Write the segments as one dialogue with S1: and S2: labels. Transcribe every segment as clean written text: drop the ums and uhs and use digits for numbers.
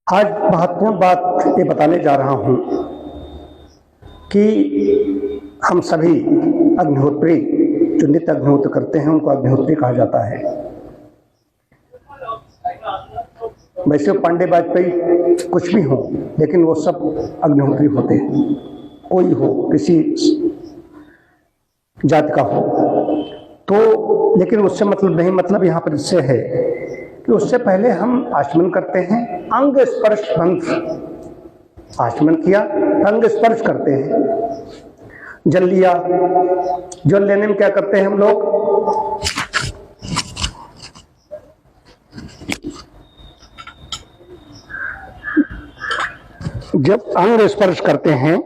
S1: आज महत्वपूर्ण बात ये बताने जा रहा हूं कि हम सभी अग्निहोत्री जो नित्य अग्निहोत्र करते हैं उनको अग्निहोत्री कहा जाता है। वैसे पांडे वाजपेयी कुछ भी हो, लेकिन वो सब अग्निहोत्री होते हैं, कोई हो, किसी जाति का हो तो। लेकिन उससे मतलब नहीं, मतलब यहाँ पर इससे है कि उससे पहले हम आचमन करते हैं, अंग स्पर्श मंत्र। आचमन किया, अंग स्पर्श करते हैं। जल लिया, जल लेने में क्या करते हैं हम लोग, जब अंग स्पर्श करते हैं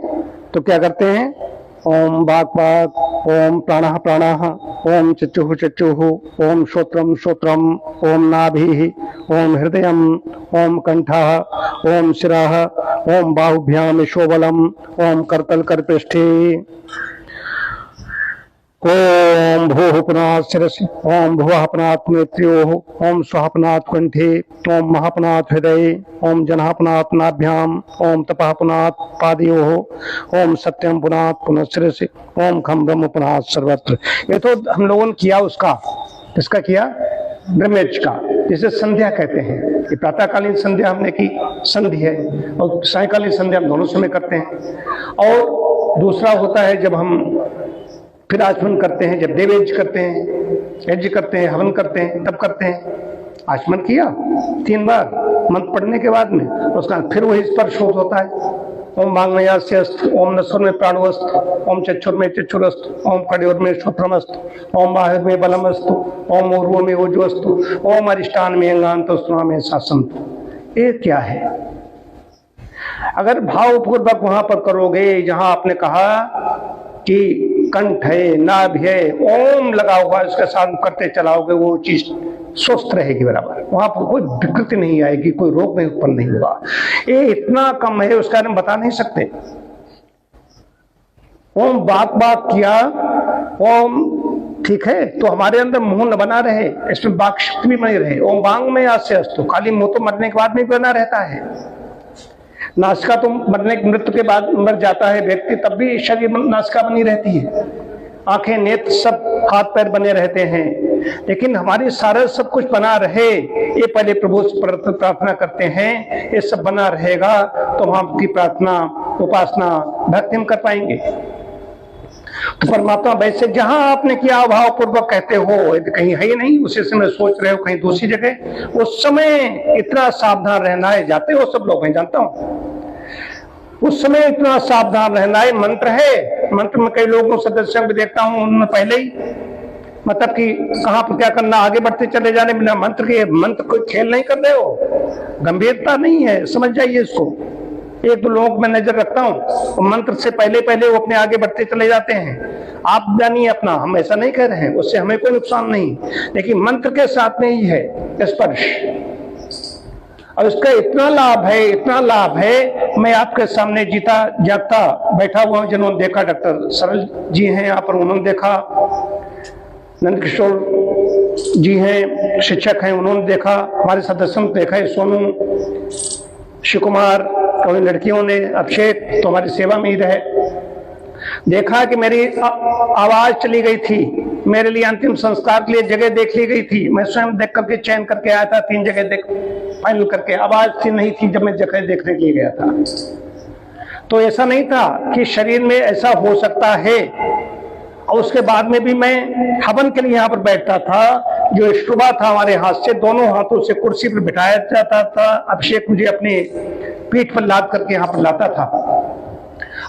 S1: तो क्या करते हैं, ओम वाक् वाक्, ओम प्राणः प्राणः, ओम चक्षुः चक्षुः, ओम श्रोत्रम श्रोत्रम, ओम नाभिः, ओम हृदयम्, ओम कंठः, ओम शिरः, ओम बाहुभ्याम शोबलम्, ओम करतल करपृष्ठे, ओम भूः पुनात् शिरसि, ओम भुवः पुनात् नेत्र्योः, ओम स्वः पुनात् कंठे, ओम महः पुनात् हृदये, ओम जनः पुनात् नाभ्याम्, ओम तपः पुनात् पादयोः, ओम सत्यम पुनात् पुनः शिरसि, ओम खम ब्रह्म पुनात् सर्वत्र। ये तो हम लोगों ने किया, उसका किसका किया, ब्रह्मयज्ञ का, जिसे संध्या कहते हैं। ये प्रातःकालीन संध्या हमने की, संधि है, और सायंकालीन संध्या हम दोनों समय करते हैं। और दूसरा होता है जब हम फिर आचमन करते हैं, जब देवयज्ञ करते हैं, यज्ञ करते हैं, हवन करते हैं, तब करते हैं। आचमन किया 3 बार मंत्र पढ़ने के बाद में, उसका फिर वही स्पर्श होता है। ओम वाङ्मयास्यस्त, ओम नश्वर में प्राणोस्त, ओम चक्षुर में चक्षुरस्त, ओम कड़योर में श्रोत्रमस्त, ओम बाहुर में बलमस्तु, ओम ऊर्ध्व में ओजोस्तु, ओम अरिष्टान में अंगान्तस्तुना में शासन्तु। ये क्या है? अगर भावपूर्वक वहां पर करोगे, जहां आपने कहा कि कंठ है, नाभि है, ओम लगा हुआ, इसके साथ करते चलाओगे, वो चीज स्वस्थ रहेगी बराबर, वहां पर कोई विकृति नहीं आएगी, कोई रोग नहीं उत्पन्न नहीं होगा। ये इतना कम है, उसका हम बता नहीं सकते। ओम बाक बाक किया, ओम ठीक है, तो हमारे अंदर मुंह न बना रहे, इसमें वाक शक्ति भी बनी रहे। ओम वांग में आस्य अस्तु, खाली मुंह तो मरने के बाद में बना रहता है। नासिका तो मरने मृत्यु के बाद मर जाता है व्यक्ति, तब भी शरीर नासिका बनी रहती है, आंखें नेत्र सब हाथ पैर बने रहते हैं। लेकिन हमारी सारा सब कुछ बना रहे, ये पहले प्रभु से प्रार्थना करते हैं, ये सब बना रहेगा तो हम आपकी प्रार्थना, उपासना, भक्ति हम कर पाएंगे। तो परमात्मा वैसे जहां आपने किया भाव पूर्वक कहते हो, कहीं है ही नहीं, उसी समय सोच रहे हो कहीं दूसरी जगह, उस समय इतना सावधान रहना है। जाते हो सब लोग, मैं जानता हूं, उस समय इतना सावधान रहना है। मंत्र है, मंत्र में कई लोगों सदस्यों को देखता हूं, उन्होंने पहले ही मतलब कि कहां पर क्या करना, आगे बढ़ते चले जाने बिना मंत्र के। मंत्र कोई खेल नहीं कर रहे हो, गंभीरता नहीं है, समझ जाइए इसको। एक दो लोग मैं नजर रखता हूँ, मंत्र से पहले पहले वो अपने आगे बढ़ते चले जाते हैं। आप जानिए अपना, हम ऐसा नहीं कर रहे हैं, उससे हमें कोई नुकसान नहीं, लेकिन मंत्र के साथ में ही है स्पर्श, और इसका इतना लाभ है, इतना लाभ है। मैं आपके सामने जीता जागता बैठा हुआ हूं, जिन्होंने देखा, डॉक्टर सरल जी हैं यहाँ पर, उन्होंने देखा, नंद किशोर जी हैं, शिक्षक हैं, उन्होंने देखा, हमारे सदस्यों ने देखा है, सोनू, शिव कुमार, कई लड़कियों ने, अभिषेक तो हमारी सेवा में ही रहे। देखा कि मेरी आवाज चली गई थी, मेरे लिए अंतिम संस्कार के लिए जगह देख ली गई थी। मैं स्वयं देख करके चयन करके आया था, 3 जगह देख फाइनल करके, आवाज थी नहीं थी जब मैं जगह देखने के लिए गया था। तो ऐसा नहीं था कि शरीर में ऐसा हो सकता है। और उसके बाद में भी मैं हवन के लिए यहाँ पर बैठता था, जो शुभा था हमारे हाथ से, दोनों हाथों से कुर्सी पर बिठाया जाता था। अभिषेक मुझे अपने पीठ पर लाद करके यहाँ पर लाता था,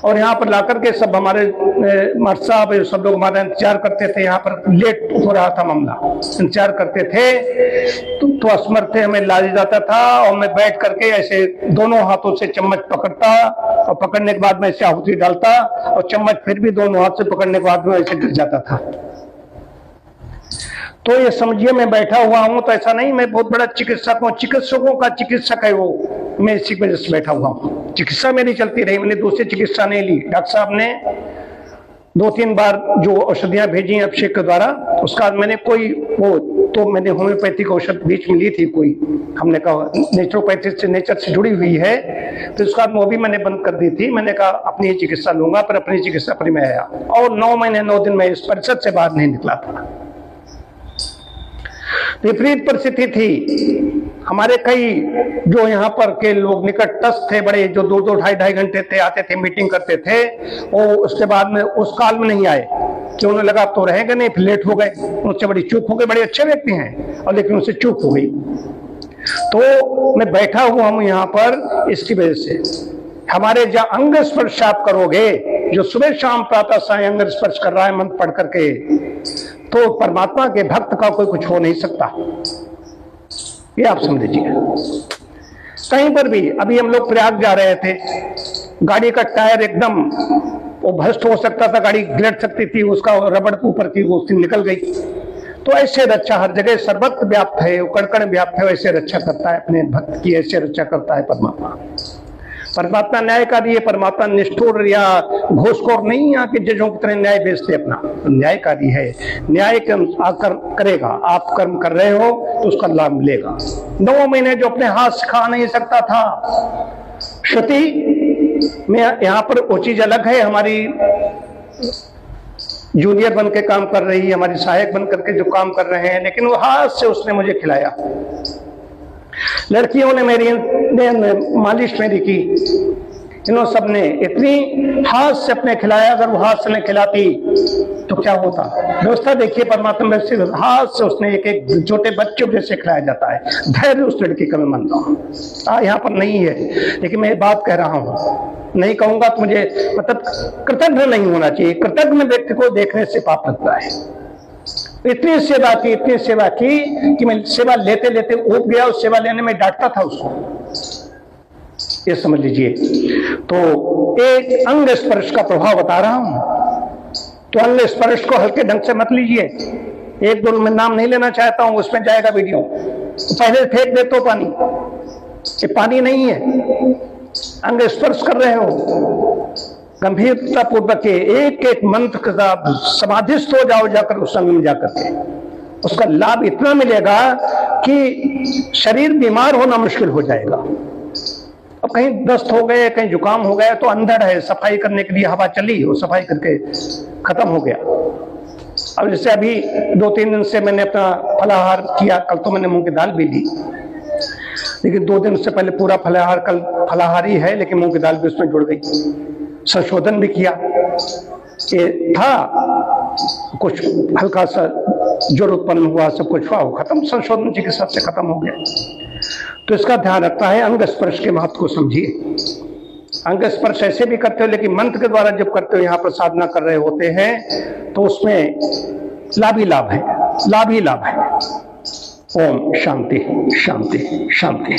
S1: और यहाँ पर लाकर के सब हमारे मर्द साहब सब लोग हमारा इंतजार करते थे। यहाँ पर लेट हो रहा था मामला, इंतजार करते थे, तो असमर्थ थे, हमें ला जाता था, और मैं बैठ करके ऐसे दोनों हाथों से चम्मच पकड़ता, और पकड़ने के बाद में ऐसे आहुति डालता, और चम्मच फिर भी दोनों हाथ से पकड़ने के बाद में ऐसे गिर जाता था। तो ये समझिए मैं बैठा हुआ हूं, तो ऐसा नहीं मैं बहुत बड़ा चिकित्सक हूं, चिकित्सकों का चिकित्सक है वो, मैं इसी वजह से बैठा हुआ हूं। चिकित्सा मेरी चलती रही, मैंने दूसरी चिकित्सा नहीं ली। डॉक्टर साहब ने 2-3 बार जो औषधियां भेजी अभिषेक के द्वारा, उसका मैंने कोई वो तो मैंने होम्योपैथिक औषध बीच में ली थी कोई, हमने कहा नेचुरोपैथी से नेचर से जुड़ी हुई है, तो उसका वो भी मैंने बंद कर दी थी। मैंने कहा अपनी ही चिकित्सा लूंगा, पर अपनी चिकित्सा पर मैं आया और 9 महीने 9 दिन में इस परिषद से बाहर नहीं निकला था। विपरीत परिस्थिति थी। हमारे कई जो यहाँ पर के लोग निकटस्थ थे बड़े, जो 2-2 ढाई घंटे थे, आते थे, मीटिंग करते थे, वो उसके बाद में उस काल में नहीं आए कि उन्हें लगा तो रहेंगे नहीं, फिर लेट हो गए, उनसे बड़ी चूक हो गई। बड़े अच्छे व्यक्ति हैं और लेकिन उनसे चूक हो गई। तो मैं बैठा हुआ हूँ यहाँ पर इसकी वजह से। हमारे जहाँ अंग स्पर्श आप करोगे, जो सुबह शाम प्रातः साय अंग स्पर्श कर रहा है मंत्र पढ़ करके, तो परमात्मा के भक्त का कोई कुछ हो नहीं सकता, ये आप समझ लीजिए। कहीं पर भी, अभी हम लोग प्रयाग जा रहे थे, गाड़ी का टायर एकदम वो भ्रष्ट हो सकता था, गाड़ी गिरट सकती थी, उसका रबड़ ऊपर की वो निकल गई। तो ऐसे रक्षा हर जगह सर्वत्र व्याप्त है, कण व्याप्त है, वैसे रक्षा करता है अपने भक्त की, ऐसे रक्षा करता है परमात्मा। परमात्मा न्यायकारी है, परमात्मा निष्ठुर या घूसखोर नहीं, यहाँ के जजों की तरह न्याय बेचते अपना, न्यायकारी है, न्याय के आकर करेगा। आप कर्म कर रहे हो तो उसका लाभ मिलेगा। 9 महीने जो अपने हाथ से खा नहीं सकता था, श्रुति में यहाँ पर वो चीज अलग है, हमारी जूनियर बन के काम कर रही है, हमारी सहायक बन करके जो काम कर रहे हैं, लेकिन वो हाथ से उसने मुझे खिलाया। लड़कियों ने मेरी मालिश मेरी की, इन्होंने सबने इतनी हाथ से अपने खिलाया। अगर वो हाथ से नहीं खिलाती तो क्या होता? व्यवस्था देखिए परमात्मा में, सिर्फ हाथ से उसने एक छोटे बच्चों जैसे खिलाया जाता है। धैर्य उस लड़की का मैं मानता हूँ, यहाँ पर नहीं है, लेकिन मैं बात कह रहा हूँ, नहीं कहूंगा तो मुझे मतलब कृतज्ञ नहीं होना चाहिए। कृतज्ञ व्यक्ति को देखने से पाप लगता है। इतनी सेवा की कि मैं सेवा लेते लेते ऊब गया, उस सेवा लेने में डांटता था उसको, ये समझ लीजिए। तो एक अंग स्पर्श का प्रभाव बता रहा हूं, तो अंग स्पर्श को हल्के ढंग से मत लीजिए। 1-2 मैं नाम नहीं लेना चाहता हूं, उसमें जाएगा वीडियो, तो पहले फेंक दे तो पानी, ये पानी नहीं है, अंग स्पर्श कर रहे हो। गंभीरता पूर्वक के एक मंत्र के साथ समाधिस्थ हो जाओ जाकर उस संग में जाकर के, उसका लाभ इतना मिलेगा कि शरीर बीमार होना मुश्किल हो जाएगा। अब कहीं दस्त हो गए, कहीं जुकाम हो गया, तो अंदर है, सफाई करने के लिए हवा चली, वो सफाई करके खत्म हो गया। अब जैसे अभी 2-3 दिन से मैंने अपना फलाहार किया, कल तो मैंने मूंग की दाल भी ली, लेकिन 2 दिन से पहले पूरा फलाहार, कल फलाहारी है लेकिन मूंग की दाल भी उसमें जुड़ गई। संशोधन भी किया, ये था कुछ हल्का सा जोर उत्पन्न हुआ, सब कुछ हुआ, खत्म, संशोधन चिकित्सा से खत्म हो गया। तो इसका ध्यान रखता है, अंग स्पर्श के महत्व को समझिए। अंग स्पर्श ऐसे भी करते हो, लेकिन मंत्र के द्वारा जब करते हो, यहाँ पर साधना कर रहे होते हैं, तो उसमें लाभ ही लाभ है, लाभ ही लाभ है। ओम शांति शांति शांति।